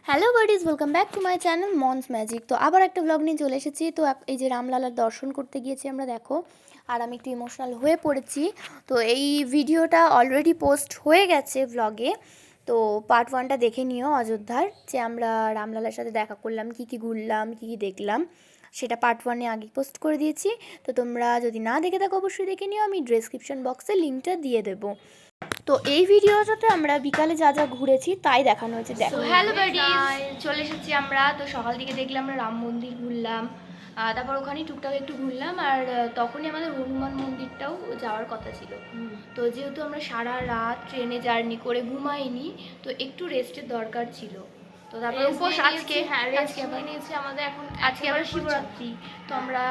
Hello buddies, welcome back to my channel Mon's magic. তো আবার একটা ব্লগ নিয়ে চলে এসেছি। তো এই যে রামলালার দর্শন করতে গিয়েছি আমরা, দেখো, আর আমি একটু ইমোশনাল হয়ে পড়েছি। তো এই ভিডিওটা অলরেডি পোস্ট হয়ে গেছে ব্লগে, তো পার্ট 1টা দেখে নিও অযোধ্যার, যে আমরা রামলালার সাথে দেখা করলাম, কী কী ঘুরলাম, কী কী দেখলাম, সেটা পার্ট 1-এ আগে পোস্ট করে দিয়েছি। তো তোমরা যদি না দেখে থাকো অবশ্যই দেখে নিও, আমি ডেসক্রিপশন বক্সে লিঙ্কটা দিয়ে দেবো। তো এই ভিডিওটাতে আমরা বিকালে যা যা ঘুরেছি তাই দেখানো হয়েছে। দেখো, হ্যালো বাডিজ, চলে এসেছি আমরা। তো সকাল থেকে দেখলাম আমরা রাম মন্দির ঘুরলাম, তারপর ওখানেই টুকটাক একটু ঘুরলাম, আর তখনই আমাদের হনুমান মন্দিরটাও যাওয়ার কথা ছিল। তো যেহেতু আমরা সারা রাত ট্রেনে জার্নি করে ঘুমাইনি, তো একটু রেস্টের দরকার ছিল। তো তারপর উপোস আজকে, আজকে আবার নিয়েছি আমাদের, এখন আজকে আবার শিবরাত্রি, তো আমরা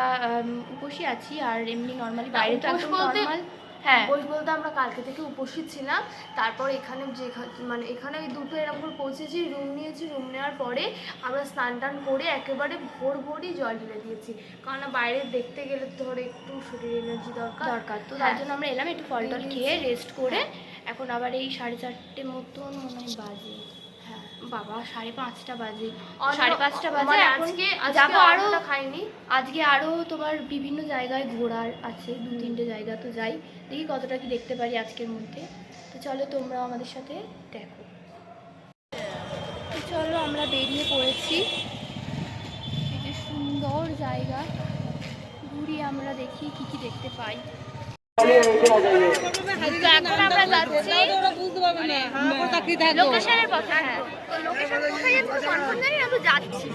উপোসই আছি। আর এমনি নর্মালি বাইরে তো একদম নর্মাল। হ্যাঁ, উপোস বলতে আমরা কালকে থেকে উপোসই ছিলাম। তারপর এখানে মানে এখানে দুটো এরকম করে পৌঁছেছি, রুম নিয়েছি। রুম নেওয়ার পরে আমরা স্নান টান করে একেবারে ভোরই জল ঢেলে দিয়েছি, কারণ বাইরে দেখতে গেলে তো ধরো একটু শরীর এনার্জি দরকার। তো তার জন্য আমরা এলাম একটু ফল টল খেয়ে রেস্ট করে। এখন আবার এই 4:30 মতন মনে হয় বাজে। বাবা, 5:30 বাজে, 5:30 বাজে। মানে এখন যাবো আরো, খাইনি আজকে আরো তোমার বিভিন্ন জায়গায় ঘোরার আছে, 2-3টে জায়গা। তো যাই, দেখি কতটা কি দেখতে পারি আজকের মধ্যে। তো চলো তোমরা আমাদের সাথে দেখো। তো চলো আমরা বেরিয়ে পড়েছি। এই যে সুন্দর জায়গা, ঘুরি আমরা, দেখি কি কি দেখতে পাই। এখন আমরা যাচ্ছি লোকেশনের পথে। হ্যাঁ, তো লোকেশন কোথায় যাচ্ছি কনফার্ম জানি না, তো যাচ্ছি।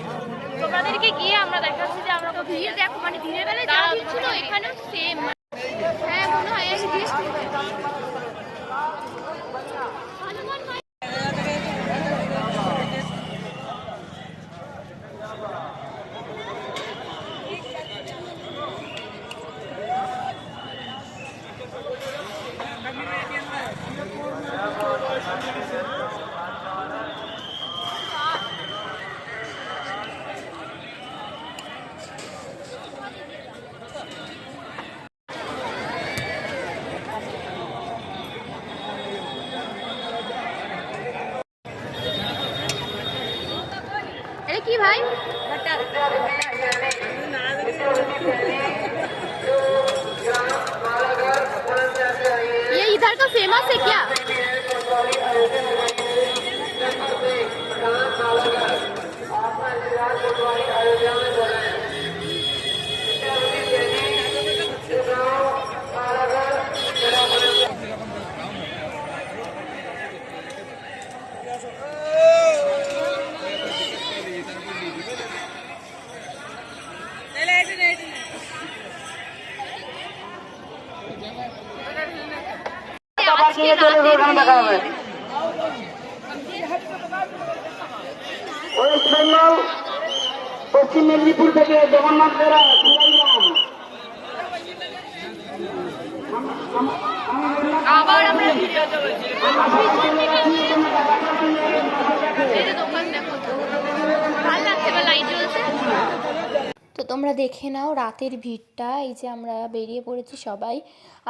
তোমাদেরকে গিয়ে আমরা দেখাচ্ছি যে আমরা ভিড় দেখো, মানে দিনের বেলায় যা ভিড় ছিল এখানেও সেম। হ্যাঁ, মনে হয় এটা কি ভাই? ये इधर का फेमस है क्या? ওয়েস্ট বেঙ্গল পশ্চিম মেদিনীপুর থেকে জগন্নাথ বেরা আবার আমরা তো তোমরা দেখে নাও রাতের ভিড়টা। এই যে আমরা বেরিয়ে পড়েছি সবাই,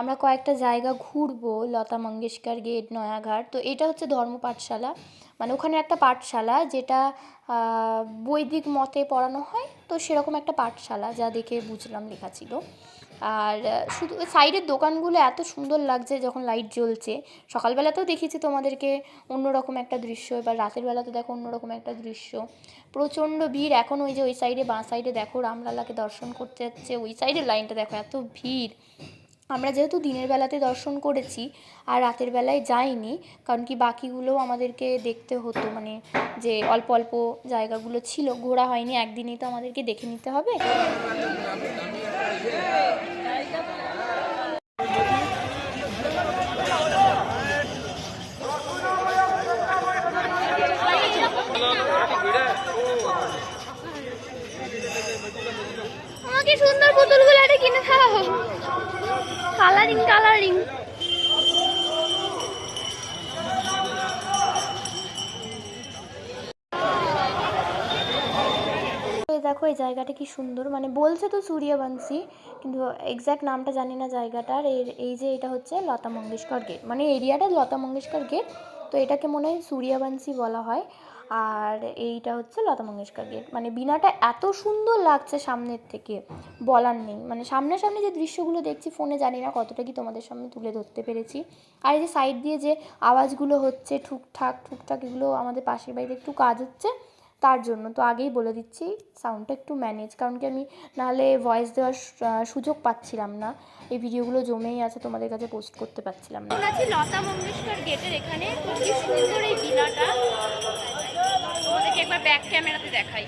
আমরা কয়েকটা জায়গা ঘুরবো, লতা মঙ্গেশকর গেট, নয়াঘাট। তো এটা হচ্ছে ধর্ম পাঠশালা, মানে ওখানে একটা পাঠশালা যেটা বৈদিক মতে পড়ানো হয়, তো সেরকম একটা পাঠশালা, যা দেখে বুঝলাম লেখা ছিল। আর শুধু সাইডের দোকানগুলো এত সুন্দর লাগছে যখন লাইট জ্বলছে। সকালবেলাতেও দেখেছি তোমাদেরকে অন্যরকম একটা দৃশ্য, এবার রাতের বেলাতে দেখো অন্যরকম একটা দৃশ্য। প্রচণ্ড ভিড় এখন। ওই যে ওই সাইডে, বাঁ সাইডে দেখো রামলালাকে দর্শন করতে যাচ্ছে, ওই সাইডের লাইনটা দেখো, এত ভিড়। আমরা যেহেতু দিনের বেলাতে দর্শন করেছি আর রাতের বেলায় যাইনি, কারণ কি বাকিগুলোও আমাদেরকে দেখতে হতো, মানে যে অল্প অল্প জায়গাগুলো ছিল ঘোরা হয়নি, একদিনই তো আমাদেরকে দেখে নিতে হবে। আমাকে সুন্দর পুতুলগুলো একটা কিনে দাও, কালারিং কালারিং। দেখো এই জায়গাটা কি সুন্দর, মানে বলছে তো সূর্যবংশী, কিন্তু এক্স্যাক্ট নামটা জানি না জায়গাটার। এই যে এটা হচ্ছে লতা মঙ্গেশকর গেট, মানে এরিয়াটা লতা মঙ্গেশকর গেট, তো এটাকে মনে হয় সূর্যবংশী বলা হয়। আর এইটা হচ্ছে লতা মঙ্গেশকর গেট। মানে বিনাটা এত সুন্দর লাগছে সামনের থেকে, বলার নেই। মানে সামনাসামনি যে দৃশ্যগুলো দেখছি ফোনে, জানি না কতটা কি তোমাদের সামনে তুলে ধরতে পেরেছি। আর এই যে সাইড দিয়ে যে আওয়াজগুলো হচ্ছে ঠুকঠাক ঠুকঠাক, এগুলো আমাদের পাশের বাড়িতে একটু কাজ হচ্ছে, তার জন্য। তো আগেই বলে দিচ্ছি সাউন্ডটা একটু ম্যানেজ, কারণ কি আমি নাহলে ভয়েস দেওয়ার সুযোগ পাচ্ছিলাম না। এই ভিডিওগুলো জমেই আছে, তোমাদের কাছে পোস্ট করতে পারছিলাম না। আছি লতা মঙ্গেশকর গেটের এখানে। কি সুন্দর এই ভিলাটা, তোমাদেরকে একবার ব্যাক ক্যামেরাতে দেখাই।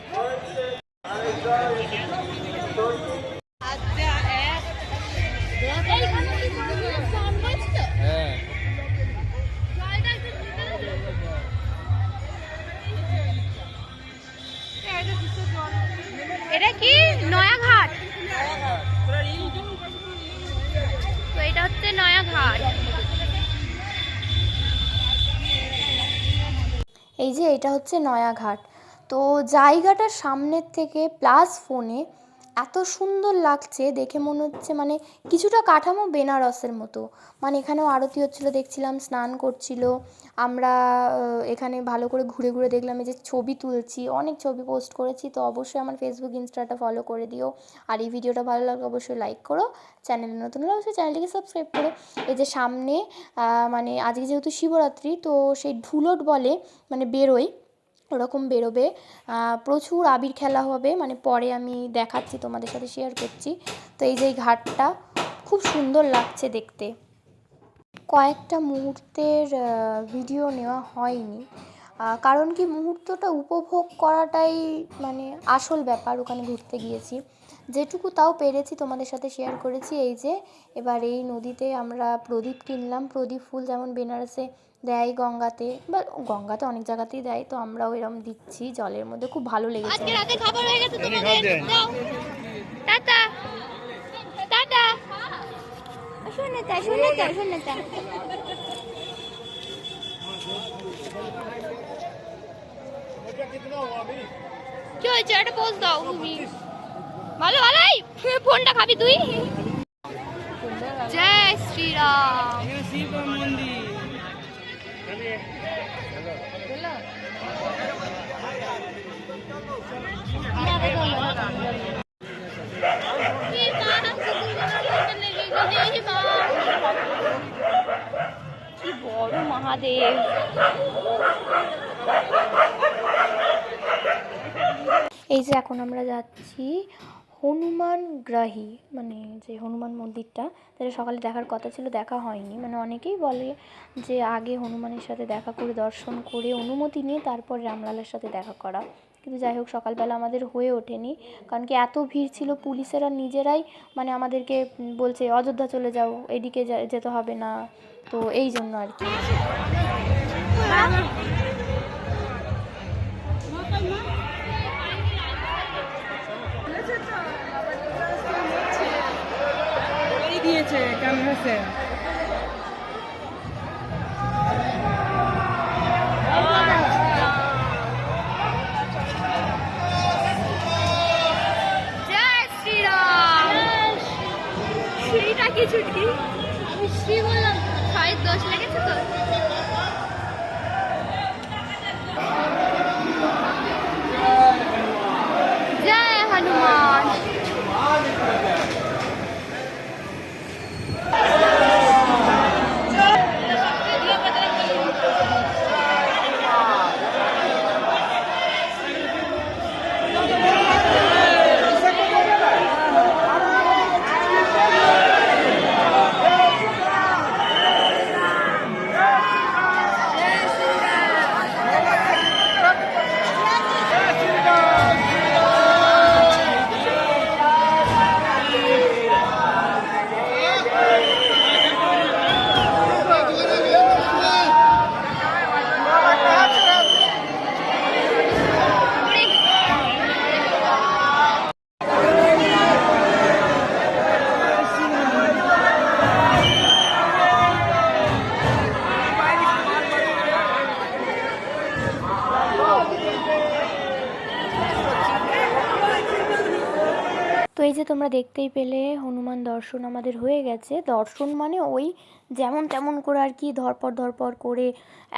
এটা কি নয়াঘাট? তো এটা হচ্ছে নয়াঘাট। এই যে এটা হচ্ছে নয়াঘাট। তো জায়গাটার সামনের থেকে প্লাস ফোনে এত সুন্দর লাগছে দেখে, মনে হচ্ছে মানে কিছুটা কাঠামো বেনারসের মতো। মানে এখানেও আরতি হচ্ছিলো দেখছিলাম, স্নান করছিল। আমরা এখানে ভালো করে ঘুরে ঘুরে দেখলাম। এই যে ছবি তুলছি, অনেক ছবি পোস্ট করেছি। তো অবশ্যই আমার ফেসবুক ইনস্টাটা ফলো করে দিও। আর এই ভিডিওটা ভালো লাগলে অবশ্যই লাইক করো, চ্যানেলে নতুন হলে অবশ্যই চ্যানেলটিকে সাবস্ক্রাইব করো। এই যে সামনে মানে আজকে যেহেতু শিবরাত্রি, তো সেই ঢুলট বলে মানে বেরোয়, ওরকম বেরোবে। প্রচুর আবির খেলা হবে, মানে পরে আমি দেখাচ্ছি, তোমাদের সাথে শেয়ার করছি। তো এই যে এই ঘাটটা খুব সুন্দর লাগছে দেখতে। কয়েকটা মুহূর্তের ভিডিও নেওয়া হয়নি, কারণ কি মুহূর্তটা উপভোগ করাটাই মানে আসল ব্যাপার। ওখানে ঘুরতে গিয়েছি, যেটুকু তাও পেরেছি তোমাদের সাথে শেয়ার করেছি। এই যে এবার এই নদীতে আমরা প্রদীপ কিনলাম। প্রদীপ ফুল যেমন বেনারসে দেয় গঙ্গাতে, বা গঙ্গাতে অনেক জায়গাতেই দেয়, তো আমরাও এরকম দিচ্ছি জলের মধ্যে। খুব ভালো লেগেছে। আজকে রাতে খাবার হয়ে গেছে তোমাদের, দাও টাটা টাটা। শোনাতা শোনাতা শোনাতা। কি হয়েছে? একটা পোজ দাও তুমি। ভালো ভালোই ফোনটা খাবি তুই। জয় শ্রীরাম। শিব মন্দির। কি বড় মহাদেব। এই যে এখন আমরা যাচ্ছি হনুমান গ্রাহী, মানে যে হনুমান মন্দিরটা, যেটা সকালে দেখার কথা ছিল, দেখা হয়নি। মানে অনেকেই বলে যে আগে হনুমানের সাথে দেখা করে, দর্শন করে, অনুমতি নিয়ে তারপর রামলালার সাথে দেখা করা। কিন্তু যাই হোক, সকালবেলা আমাদের হয়ে ওঠেনি, কারণ কি এত ভিড় ছিল। পুলিশেরা নিজেরাই মানে আমাদেরকে বলছে অযোধ্যা চলে যাও, এদিকে যেতে হবে না। তো এই জন্য আর কি। দিয়েছে কেমন আছে? জয় শ্রীরাম। শ্রীটা কি ছুটকি? আমি শ্রী বললাম, ছয়ের দোষ লেগেছে তো। জয় হনুমান। এই যে তোমরা দেখতেই পেলে হনুমান দর্শন আমাদের হয়ে গেছে। দর্শন মানে ওই যেমন তেমন করে আর কি, ধরপড় করে।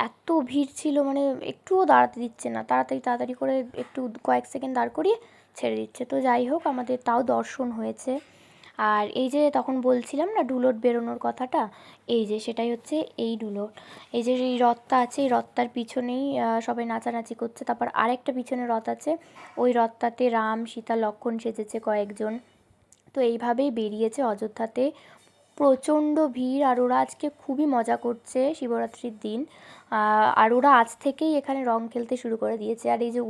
এত ভিড় ছিল মানে একটুও দাঁড়াতে দিচ্ছে না, তাড়াতাড়ি তাড়াতাড়ি করে একটু কয়েক সেকেন্ড দাঁড় করিয়ে ছেড়ে দিচ্ছে। তো যাই হোক, আমাদের তাও দর্শন হয়েছে। আর এই যে তখন বলছিলাম না ডুলোট বেরোনোর কথাটা, এই যে সেটাই হচ্ছে এই ডুলোট। এই যে এই রথটা আছে, এই রথটার পিছনেই সবাই নাচানাচি করছে। তারপর আরেকটা পিছনে রথ আছে, ওই রথটাতে রাম সীতা লক্ষ্মণ সেজেছে কয়েকজন। তো এইভাবেই বেরিয়েছে অযোধ্যাতে। প্রচণ্ড ভিড়, আর ওরা আজকে খুবই মজা করছে শিবরাত্রির দিন। আর ওরা আজ থেকেই এখানে রং খেলতে শুরু করে দিয়েছে। আর এই যে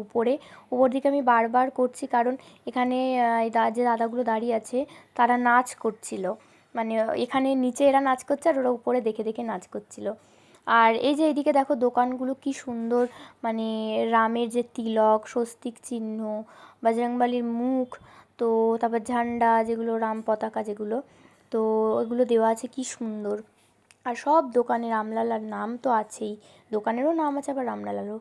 উপর দিকে আমি বারবার করছি, কারণ এখানে এই যে দাদাগুলো দাঁড়িয়ে আছে তারা নাচ করছিল। মানে এখানে নিচে এরা নাচ করছে আর ওরা উপরে দেখে দেখে নাচ করছিল। আর এই যে এদিকে দেখো দোকানগুলো কি সুন্দর, মানে রামের যে তিলক, স্বস্তিক চিহ্ন, বজরংবলীর মুখ, তো তারপর ঝান্ডা যেগুলো, রাম পতাকা যেগুলো, তো ওইগুলো দেওয়া আছে কি সুন্দর। আর সব দোকানে রামলালার নাম তো আছেই, দোকানেরও নাম আছে আবার রামলালারও।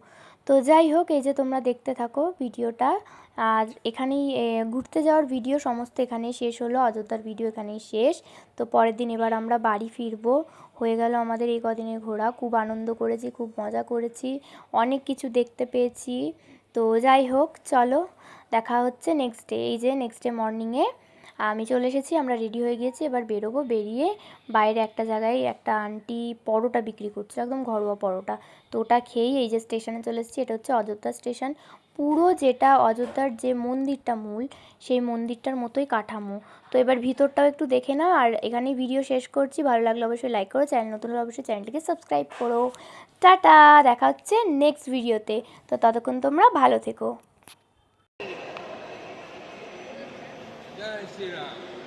তো যাই হোক, এই যে তোমরা দেখতে থাকো ভিডিওটা। আর এখানেই ঘুরতে যাওয়ার ভিডিও সমস্ত এখানেই শেষ হলো, অযোধ্যার ভিডিও এখানেই শেষ। তো পরের দিন এবার আমরা বাড়ি ফিরবো। হয়ে গেল আমাদের এই কদিনের ঘোরা, খুব আনন্দ করেছি, খুব মজা করেছি, অনেক কিছু দেখতে পেয়েছি। তো যাই হোক, চলো দেখা হচ্ছে নেক্সট ডে। এই যে নেক্সট ডে মর্নিংয়ে আমি চলে এসেছি, আমরা রেডি হয়ে গিয়েছি, এবার বেরোবো। বেরিয়ে বাইরে একটা জায়গায় একটা আন্টি পরোটা বিক্রি করছে, একদম ঘরোয়া পরোটা। তো ওটা খেয়েই এই যে স্টেশনে চলে এসেছি। এটা হচ্ছে অযোধ্যা স্টেশন। পুরো যেটা অযোধ্যার যে মন্দিরটা মূল, সেই মন্দিরটার মতোই কাঠামো। তো এবার ভিতরটাও একটু দেখে নাও। আর এখানেই ভিডিও শেষ করছি। ভালো লাগলে অবশ্যই লাইক করো, চ্যানেল নতুন হলে অবশ্যই চ্যানেলটিকে সাবস্ক্রাইব করো। টাটা, দেখা হচ্ছে নেক্সট ভিডিওতে। তো ততক্ষণ তোমরা ভালো থেকো। জয় শ্রীরাম।